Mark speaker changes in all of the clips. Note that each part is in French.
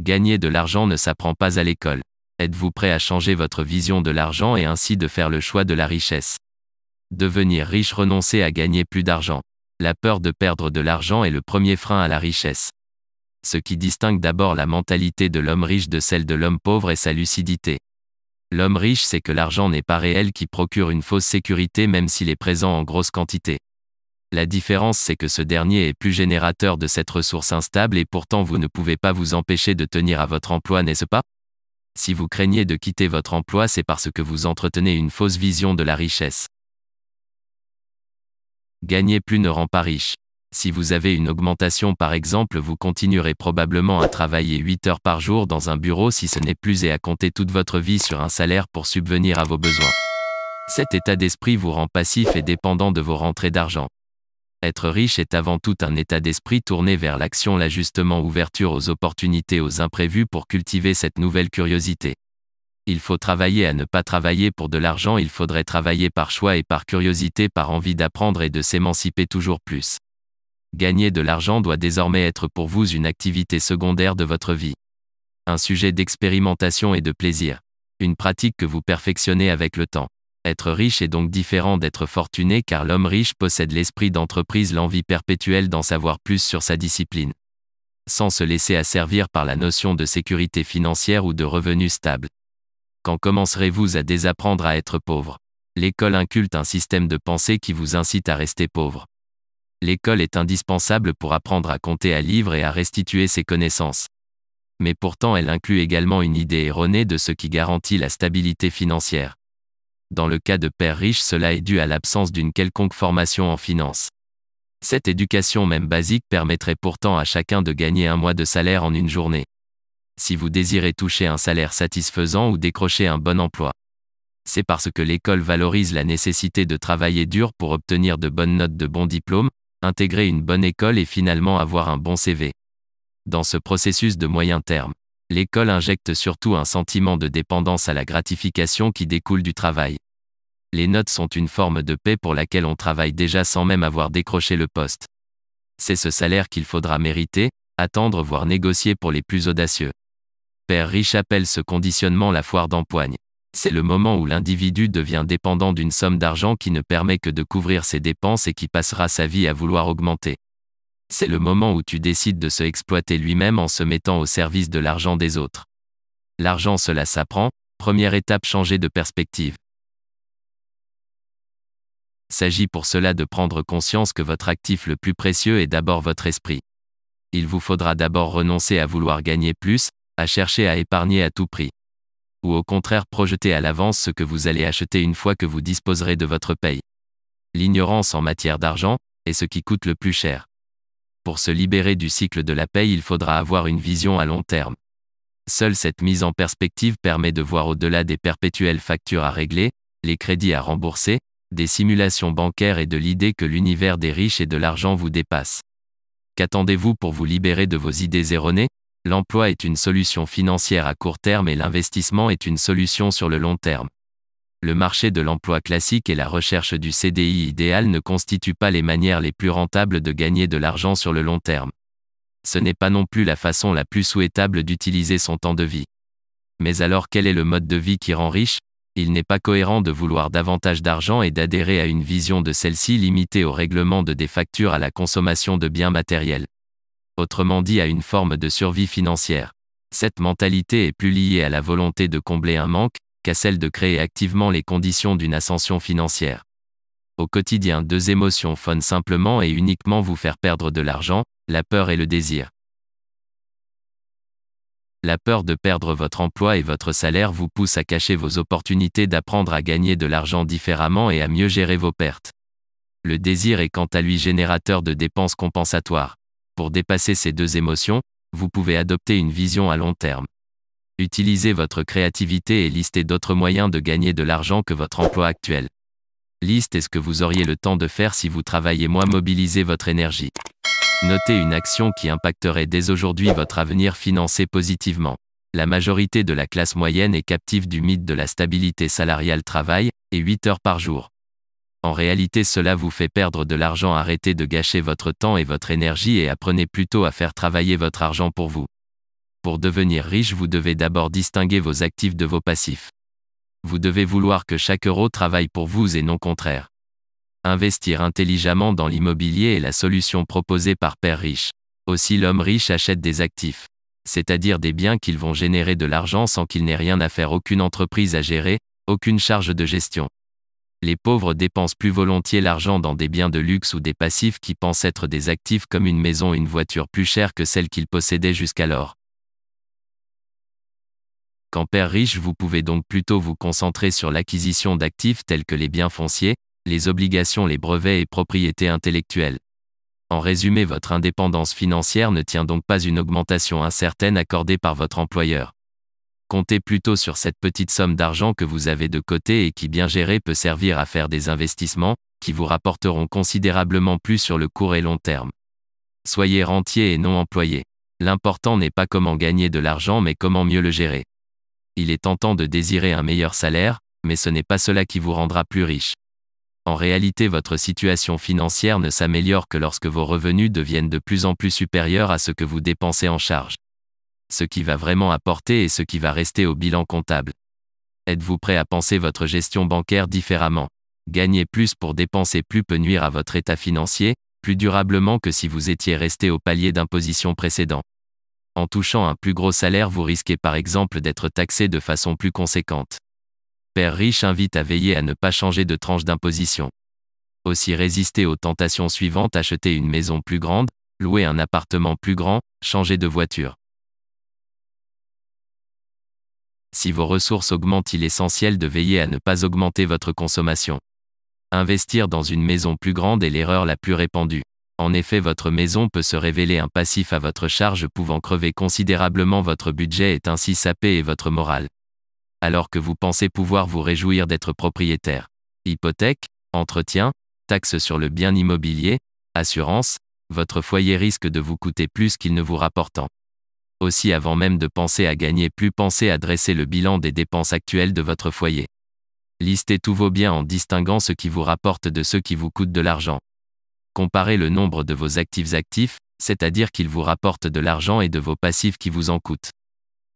Speaker 1: Gagner de l'argent ne s'apprend pas à l'école. Êtes-vous prêt à changer votre vision de l'argent et ainsi de faire le choix de la richesse? Devenir riche, renoncer à gagner plus d'argent. La peur de perdre de l'argent est le premier frein à la richesse. Ce qui distingue d'abord la mentalité de l'homme riche de celle de l'homme pauvre est sa lucidité. L'homme riche sait que l'argent n'est pas réel, qui procure une fausse sécurité même s'il est présent en grosse quantité. La différence, c'est que ce dernier est plus générateur de cette ressource instable et pourtant vous ne pouvez pas vous empêcher de tenir à votre emploi, n'est-ce pas? Si vous craignez de quitter votre emploi, c'est parce que vous entretenez une fausse vision de la richesse. Gagner plus ne rend pas riche. Si vous avez une augmentation par exemple, vous continuerez probablement à travailler 8 heures par jour dans un bureau si ce n'est plus et à compter toute votre vie sur un salaire pour subvenir à vos besoins. Cet état d'esprit vous rend passif et dépendant de vos rentrées d'argent. Être riche est avant tout un état d'esprit tourné vers l'action, l'ajustement, ouverture aux opportunités, aux imprévus pour cultiver cette nouvelle curiosité. Il faut travailler à ne pas travailler pour de l'argent, il faudrait travailler par choix et par curiosité, par envie d'apprendre et de s'émanciper toujours plus. Gagner de l'argent doit désormais être pour vous une activité secondaire de votre vie. Un sujet d'expérimentation et de plaisir. Une pratique que vous perfectionnez avec le temps. Être riche est donc différent d'être fortuné, car l'homme riche possède l'esprit d'entreprise, l'envie perpétuelle d'en savoir plus sur sa discipline. Sans se laisser asservir par la notion de sécurité financière ou de revenus stables. Quand commencerez-vous à désapprendre à être pauvre? L'école inculte un système de pensée qui vous incite à rester pauvre. L'école est indispensable pour apprendre à compter à livre et à restituer ses connaissances. Mais pourtant elle inclut également une idée erronée de ce qui garantit la stabilité financière. Dans le cas de pères riches, cela est dû à l'absence d'une quelconque formation en finance. Cette éducation même basique permettrait pourtant à chacun de gagner un mois de salaire en une journée. Si vous désirez toucher un salaire satisfaisant ou décrocher un bon emploi, c'est parce que l'école valorise la nécessité de travailler dur pour obtenir de bonnes notes, de bons diplômes, intégrer une bonne école et finalement avoir un bon CV. Dans ce processus de moyen terme, l'école injecte surtout un sentiment de dépendance à la gratification qui découle du travail. Les notes sont une forme de paie pour laquelle on travaille déjà sans même avoir décroché le poste. C'est ce salaire qu'il faudra mériter, attendre, voire négocier pour les plus audacieux. Père riche appelle ce conditionnement la foire d'empoigne. C'est le moment où l'individu devient dépendant d'une somme d'argent qui ne permet que de couvrir ses dépenses et qui passera sa vie à vouloir augmenter. C'est le moment où tu décides de se exploiter lui-même en se mettant au service de l'argent des autres. L'argent, cela s'apprend. Première étape, changer de perspective. S'agit pour cela de prendre conscience que votre actif le plus précieux est d'abord votre esprit. Il vous faudra d'abord renoncer à vouloir gagner plus, à chercher à épargner à tout prix. Ou au contraire projeter à l'avance ce que vous allez acheter une fois que vous disposerez de votre paye. L'ignorance en matière d'argent est ce qui coûte le plus cher. Pour se libérer du cycle de la paye, il faudra avoir une vision à long terme. Seule cette mise en perspective permet de voir au-delà des perpétuelles factures à régler, les crédits à rembourser, des simulations bancaires et de l'idée que l'univers des riches et de l'argent vous dépasse. Qu'attendez-vous pour vous libérer de vos idées erronées? L'emploi est une solution financière à court terme et l'investissement est une solution sur le long terme. Le marché de l'emploi classique et la recherche du CDI idéal ne constituent pas les manières les plus rentables de gagner de l'argent sur le long terme. Ce n'est pas non plus la façon la plus souhaitable d'utiliser son temps de vie. Mais alors quel est le mode de vie qui rend riche? Il n'est pas cohérent de vouloir davantage d'argent et d'adhérer à une vision de celle-ci limitée au règlement de des factures, à la consommation de biens matériels. Autrement dit, à une forme de survie financière. Cette mentalité est plus liée à la volonté de combler un manque qu'à celle de créer activement les conditions d'une ascension financière. Au quotidien, deux émotions font simplement et uniquement vous faire perdre de l'argent, la peur et le désir. La peur de perdre votre emploi et votre salaire vous pousse à cacher vos opportunités d'apprendre à gagner de l'argent différemment et à mieux gérer vos pertes. Le désir est quant à lui générateur de dépenses compensatoires. Pour dépasser ces deux émotions, vous pouvez adopter une vision à long terme. Utilisez votre créativité et listez d'autres moyens de gagner de l'argent que votre emploi actuel. Listez ce que vous auriez le temps de faire si vous travaillez moins, mobilisez votre énergie. Notez une action qui impacterait dès aujourd'hui votre avenir financier positivement. La majorité de la classe moyenne est captive du mythe de la stabilité salariale, travail, et 8 heures par jour. En réalité, cela vous fait perdre de l'argent. Arrêtez de gâcher votre temps et votre énergie et apprenez plutôt à faire travailler votre argent pour vous. Pour devenir riche, vous devez d'abord distinguer vos actifs de vos passifs. Vous devez vouloir que chaque euro travaille pour vous et non contraire. Investir intelligemment dans l'immobilier est la solution proposée par Père Riche. Aussi l'homme riche achète des actifs, c'est-à-dire des biens qu'ils vont générer de l'argent sans qu'il n'ait rien à faire, aucune entreprise à gérer, aucune charge de gestion. Les pauvres dépensent plus volontiers l'argent dans des biens de luxe ou des passifs qui pensent être des actifs comme une maison, une voiture plus chère que celle qu'ils possédaient jusqu'alors. Qu'en Père Riche, vous pouvez donc plutôt vous concentrer sur l'acquisition d'actifs tels que les biens fonciers, les obligations, les brevets et propriétés intellectuelles. En résumé, votre indépendance financière ne tient donc pas une augmentation incertaine accordée par votre employeur. Comptez plutôt sur cette petite somme d'argent que vous avez de côté et qui, bien gérée, peut servir à faire des investissements, qui vous rapporteront considérablement plus sur le court et long terme. Soyez rentier et non employé. L'important n'est pas comment gagner de l'argent mais comment mieux le gérer. Il est tentant de désirer un meilleur salaire, mais ce n'est pas cela qui vous rendra plus riche. En réalité, votre situation financière ne s'améliore que lorsque vos revenus deviennent de plus en plus supérieurs à ce que vous dépensez en charge. Ce qui va vraiment apporter et ce qui va rester au bilan comptable. Êtes-vous prêt à penser votre gestion bancaire différemment? Gagner plus pour dépenser plus peut nuire à votre état financier, plus durablement que si vous étiez resté au palier d'imposition précédent. En touchant un plus gros salaire, vous risquez par exemple d'être taxé de façon plus conséquente. Père Riche invite à veiller à ne pas changer de tranche d'imposition. Aussi résister aux tentations suivantes: acheter une maison plus grande, louer un appartement plus grand, changer de voiture. Si vos ressources augmentent, il est essentiel de veiller à ne pas augmenter votre consommation. Investir dans une maison plus grande est l'erreur la plus répandue. En effet, votre maison peut se révéler un passif à votre charge pouvant crever considérablement votre budget et ainsi saper et votre morale. Alors que vous pensez pouvoir vous réjouir d'être propriétaire. Hypothèque, entretien, taxes sur le bien immobilier, assurance, votre foyer risque de vous coûter plus qu'il ne vous rapportant. Aussi, avant même de penser à gagner plus, pensez à dresser le bilan des dépenses actuelles de votre foyer. Listez tous vos biens en distinguant ce qui vous rapporte de ceux qui vous coûtent de l'argent. Comparez le nombre de vos actifs, c'est-à-dire qu'ils vous rapportent de l'argent, et de vos passifs qui vous en coûtent.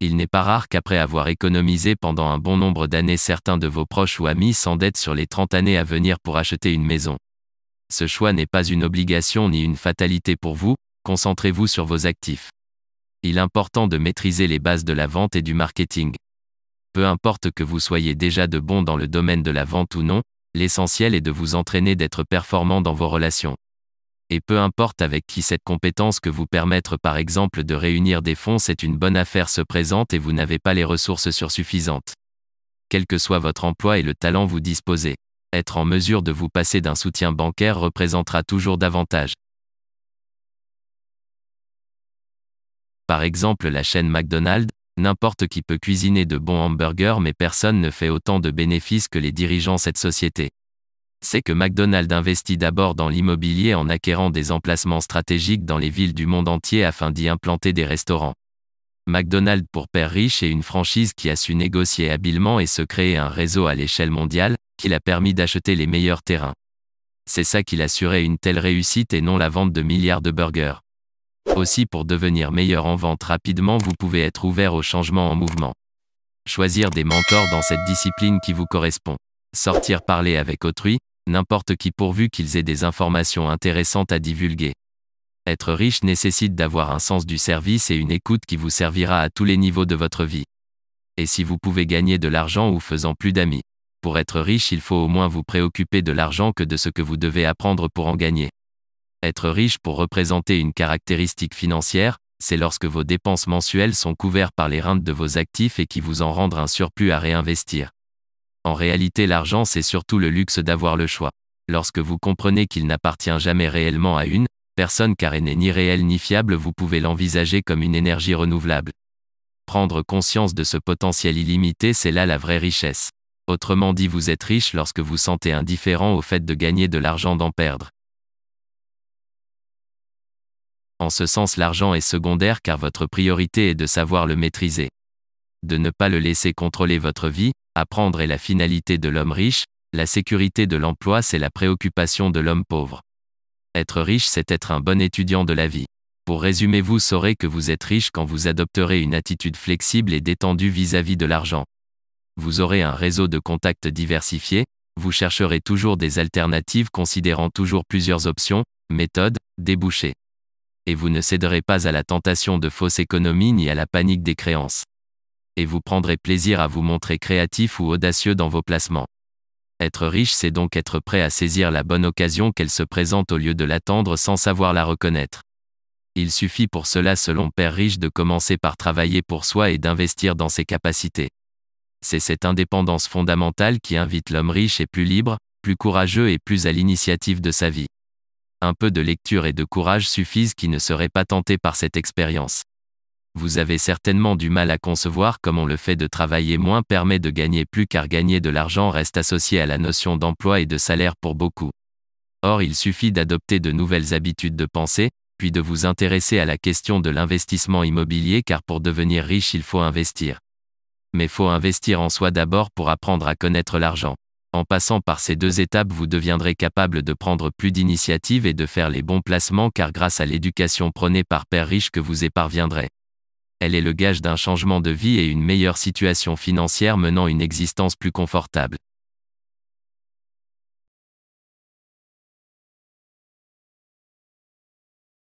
Speaker 1: Il n'est pas rare qu'après avoir économisé pendant un bon nombre d'années, certains de vos proches ou amis s'endettent sur les 30 années à venir pour acheter une maison. Ce choix n'est pas une obligation ni une fatalité pour vous, concentrez-vous sur vos actifs. Il est important de maîtriser les bases de la vente et du marketing. Peu importe que vous soyez déjà de bon dans le domaine de la vente ou non, l'essentiel est de vous entraîner, d'être performant dans vos relations. Et peu importe avec qui cette compétence que vous permettre par exemple de réunir des fonds, c'est une bonne affaire se présente et vous n'avez pas les ressources suffisantes. Quel que soit votre emploi et le talent vous disposez, être en mesure de vous passer d'un soutien bancaire représentera toujours davantage. Par exemple, la chaîne McDonald's, n'importe qui peut cuisiner de bons hamburgers, mais personne ne fait autant de bénéfices que les dirigeants de cette société. C'est que McDonald's investit d'abord dans l'immobilier en acquérant des emplacements stratégiques dans les villes du monde entier afin d'y implanter des restaurants. McDonald's pour Père Riche est une franchise qui a su négocier habilement et se créer un réseau à l'échelle mondiale, qui l'a permis d'acheter les meilleurs terrains. C'est ça qui l'assurait une telle réussite et non la vente de milliards de burgers. Aussi, pour devenir meilleur en vente rapidement, vous pouvez être ouvert au changement en mouvement. Choisir des mentors dans cette discipline qui vous correspond. Sortir parler avec autrui, n'importe qui pourvu qu'ils aient des informations intéressantes à divulguer. Être riche nécessite d'avoir un sens du service et une écoute qui vous servira à tous les niveaux de votre vie. Et si vous pouvez gagner de l'argent ou faisant plus d'amis. Pour être riche, il faut au moins vous préoccuper de l'argent que de ce que vous devez apprendre pour en gagner. Être riche pour représenter une caractéristique financière, c'est lorsque vos dépenses mensuelles sont couvertes par les rentes de vos actifs et qui vous en rendent un surplus à réinvestir. En réalité, l'argent, c'est surtout le luxe d'avoir le choix. Lorsque vous comprenez qu'il n'appartient jamais réellement à une personne car elle n'est ni réelle ni fiable, vous pouvez l'envisager comme une énergie renouvelable. Prendre conscience de ce potentiel illimité, c'est là la vraie richesse. Autrement dit, vous êtes riche lorsque vous sentez indifférent au fait de gagner de l'argent, d'en perdre. En ce sens, l'argent est secondaire car votre priorité est de savoir le maîtriser. De ne pas le laisser contrôler votre vie. Apprendre est la finalité de l'homme riche, la sécurité de l'emploi c'est la préoccupation de l'homme pauvre. Être riche, c'est être un bon étudiant de la vie. Pour résumer, vous saurez que vous êtes riche quand vous adopterez une attitude flexible et détendue vis-à-vis de l'argent. Vous aurez un réseau de contacts diversifié, vous chercherez toujours des alternatives considérant toujours plusieurs options, méthodes, débouchés. Et vous ne céderez pas à la tentation de fausse économie ni à la panique des créances. Et vous prendrez plaisir à vous montrer créatif ou audacieux dans vos placements. Être riche, c'est donc être prêt à saisir la bonne occasion qu'elle se présente au lieu de l'attendre sans savoir la reconnaître. Il suffit pour cela, selon Père Riche, de commencer par travailler pour soi et d'investir dans ses capacités. C'est cette indépendance fondamentale qui invite l'homme riche et plus libre, plus courageux et plus à l'initiative de sa vie. Un peu de lecture et de courage suffisent qui ne seraient pas tentés par cette expérience. Vous avez certainement du mal à concevoir comment le fait de travailler moins permet de gagner plus, car gagner de l'argent reste associé à la notion d'emploi et de salaire pour beaucoup. Or, il suffit d'adopter de nouvelles habitudes de pensée, puis de vous intéresser à la question de l'investissement immobilier, car pour devenir riche, il faut investir. Mais faut investir en soi d'abord pour apprendre à connaître l'argent. En passant par ces deux étapes, vous deviendrez capable de prendre plus d'initiative et de faire les bons placements, car grâce à l'éducation prônée par Père Riche que vous y parviendrez. Elle est le gage d'un changement de vie et une meilleure situation financière menant une existence plus confortable.